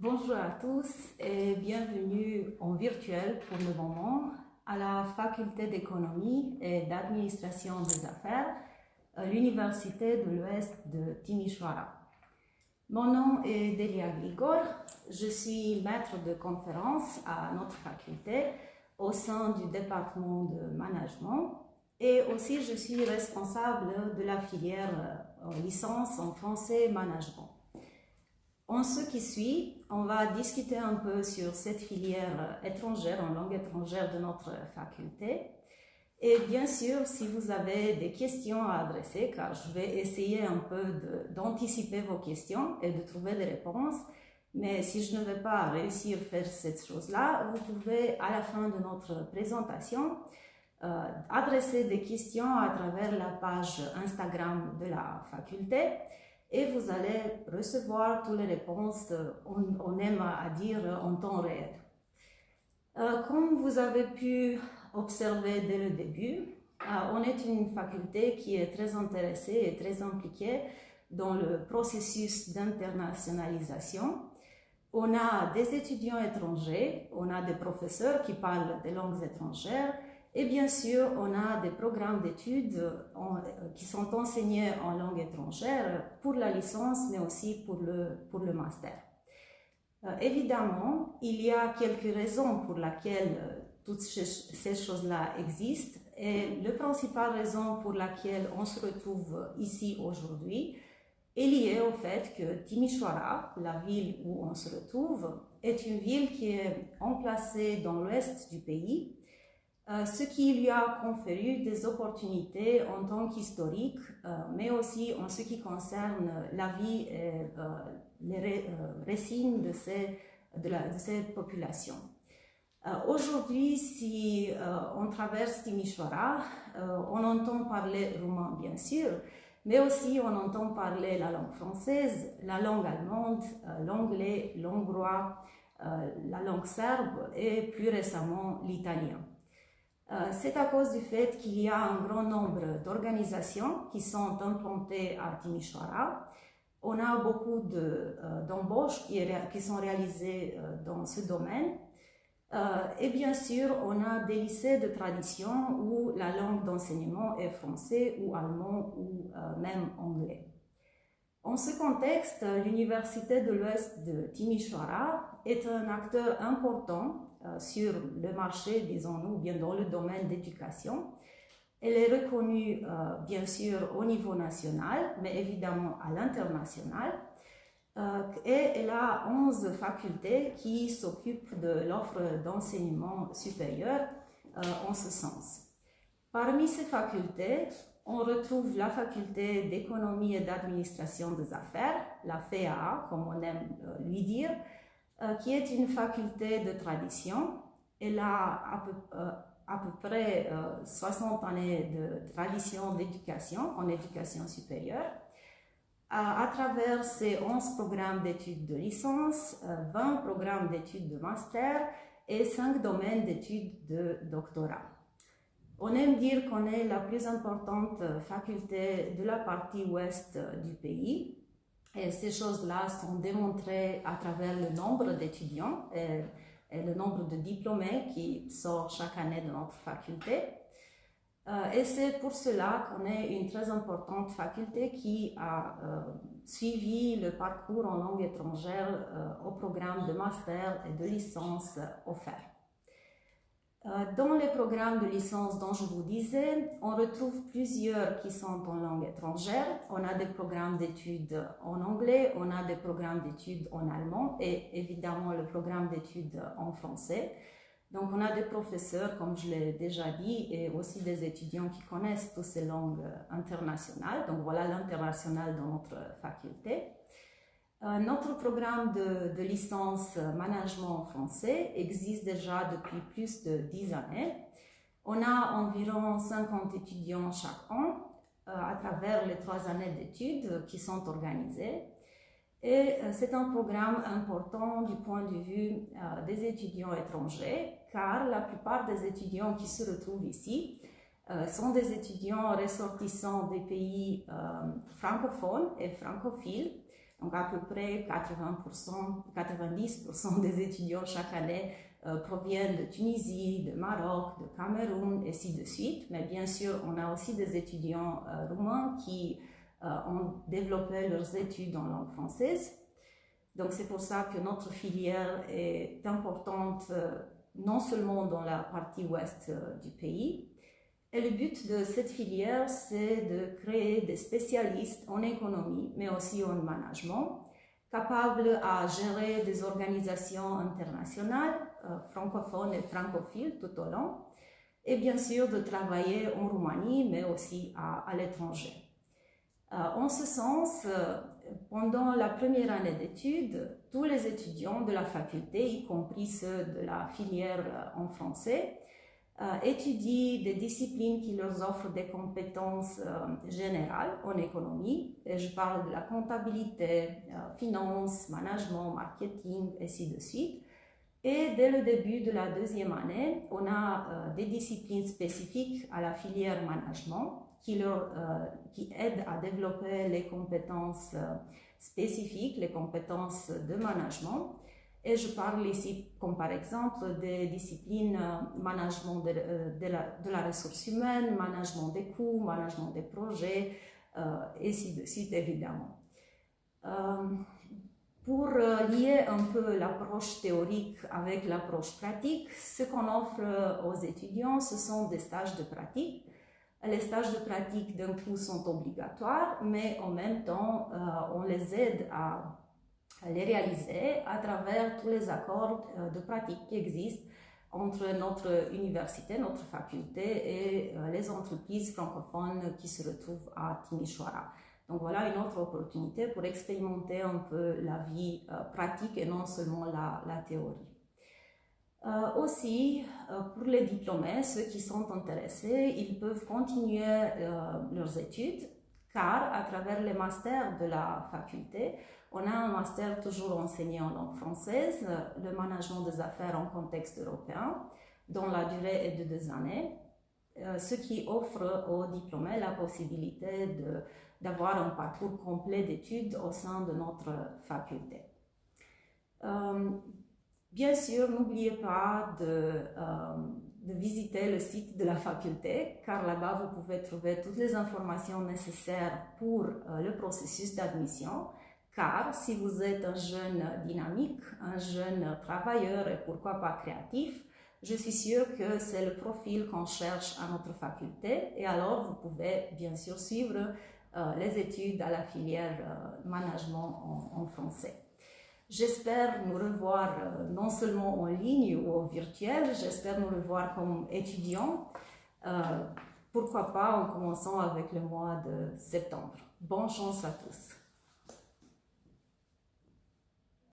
Bonjour à tous et bienvenue en virtuel pour le moment à la Faculté d'économie et d'administration des affaires à l'Université de l'Ouest de Timișoara. Mon nom est Delia Grigor, je suis maître de conférence à notre faculté au sein du département de management et aussi je suis responsable de la filière licence en français management. En ce qui suit, on va discuter un peu sur cette filière étrangère, en langue étrangère de notre faculté. Et bien sûr, si vous avez des questions à adresser, car je vais essayer un peu d'anticiper vos questions et de trouver des réponses, mais si je ne vais pas réussir à faire cette chose-là, vous pouvez à la fin de notre présentation adresser des questions à travers la page Instagram de la faculté. Et vous allez recevoir toutes les réponses, on aime à dire, en temps réel. Comme vous avez pu observer dès le début, on est une faculté qui est très intéressée et très impliquée dans le processus d'internationalisation. On a des étudiants étrangers, on a des professeurs qui parlent des langues étrangères, et bien sûr, on a des programmes d'études qui sont enseignés en langue étrangère pour la licence, mais aussi pour le master. Évidemment, il y a quelques raisons pour lesquelles toutes ces choses-là existent. Et la principale raison pour laquelle on se retrouve ici aujourd'hui est liée au fait que Timișoara, la ville où on se retrouve, est une ville qui est emplacée dans l'ouest du pays, ce qui lui a conféré des opportunités en tant qu'historique, mais aussi en ce qui concerne la vie et les racines de ces populations. Aujourd'hui, si on traverse Timișoara, on entend parler roumain bien sûr, mais aussi on entend parler la langue française, la langue allemande, l'anglais, l'hongrois, la langue serbe et plus récemment l'italien. C'est à cause du fait qu'il y a un grand nombre d'organisations qui sont implantées à Timișoara. On a beaucoup d'embauches qui sont réalisées dans ce domaine. Et bien sûr, on a des lycées de tradition où la langue d'enseignement est français ou allemand ou même anglais. En ce contexte, l'Université de l'Ouest de Timișoara est un acteur important sur le marché, disons-nous, bien dans le domaine d'éducation. Elle est reconnue, bien sûr, au niveau national, mais évidemment à l'international. Et elle a 11 facultés qui s'occupent de l'offre d'enseignement supérieur en ce sens. Parmi ces facultés, on retrouve la faculté d'économie et d'administration des affaires, la FEAA, comme on aime lui dire, qui est une faculté de tradition. Elle a à peu près 60 années de tradition d'éducation en éducation supérieure. À travers ces 11 programmes d'études de licence, 20 programmes d'études de master et 5 domaines d'études de doctorat. On aime dire qu'on est la plus importante faculté de la partie ouest du pays. Et ces choses-là sont démontrées à travers le nombre d'étudiants et le nombre de diplômés qui sortent chaque année de notre faculté. Et c'est pour cela qu'on est une très importante faculté qui a suivi le parcours en langue étrangère au programme de master et de licence offerts. Dans les programmes de licence dont je vous disais, on retrouve plusieurs qui sont en langue étrangère. On a des programmes d'études en anglais, on a des programmes d'études en allemand et évidemment le programme d'études en français. Donc on a des professeurs, comme je l'ai déjà dit, et aussi des étudiants qui connaissent toutes ces langues internationales. Donc voilà l'international dans notre faculté. Notre programme de licence management en français existe déjà depuis plus de 10 années. On a environ 50 étudiants chaque an à travers les 3 années d'études qui sont organisées. Et c'est un programme important du point de vue des étudiants étrangers, car la plupart des étudiants qui se retrouvent ici sont des étudiants ressortissants des pays francophones et francophiles. Donc à peu près 90% des étudiants chaque année proviennent de Tunisie, de Maroc, de Cameroun, et ainsi de suite. Mais bien sûr, on a aussi des étudiants roumains qui ont développé leurs études en langue française. Donc c'est pour ça que notre filière est importante non seulement dans la partie ouest du pays. Et le but de cette filière, c'est de créer des spécialistes en économie, mais aussi en management, capables à gérer des organisations internationales, francophones et francophiles tout au long, et bien sûr de travailler en Roumanie, mais aussi à l'étranger. En ce sens, pendant la première année d'études, tous les étudiants de la faculté, y compris ceux de la filière en français, étudient des disciplines qui leur offrent des compétences générales en économie. Et je parle de la comptabilité, finance, management, marketing, et ainsi de suite. Et dès le début de la deuxième année, on a des disciplines spécifiques à la filière management qui aident à développer les compétences spécifiques, les compétences de management. Et je parle ici, comme par exemple, des disciplines management de la ressource humaine, management des coûts, management des projets, et ainsi de suite, évidemment. Pour lier un peu l'approche théorique avec l'approche pratique, ce qu'on offre aux étudiants, ce sont des stages de pratique. Les stages de pratique d'un coup sont obligatoires, mais en même temps, on les aide à les réaliser à travers tous les accords de pratique qui existent entre notre université, notre faculté et les entreprises francophones qui se retrouvent à Timișoara. Donc voilà une autre opportunité pour expérimenter un peu la vie pratique et non seulement la théorie. Aussi, pour les diplômés, ceux qui sont intéressés, ils peuvent continuer leurs études car à travers les masters de la faculté, on a un master toujours enseigné en langue française, le management des affaires en contexte européen, dont la durée est de 2 années, ce qui offre aux diplômés la possibilité d'avoir un parcours complet d'études au sein de notre faculté. Bien sûr, n'oubliez pas de visiter le site de la faculté, car là-bas, vous pouvez trouver toutes les informations nécessaires pour le processus d'admission. Car si vous êtes un jeune dynamique, un jeune travailleur et pourquoi pas créatif, je suis sûre que c'est le profil qu'on cherche à notre faculté. Et alors, vous pouvez bien sûr suivre les études à la filière management en français. J'espère nous revoir non seulement en ligne ou au virtuel, j'espère nous revoir comme étudiants. Pourquoi pas en commençant avec le mois de septembre. Bonne chance à tous.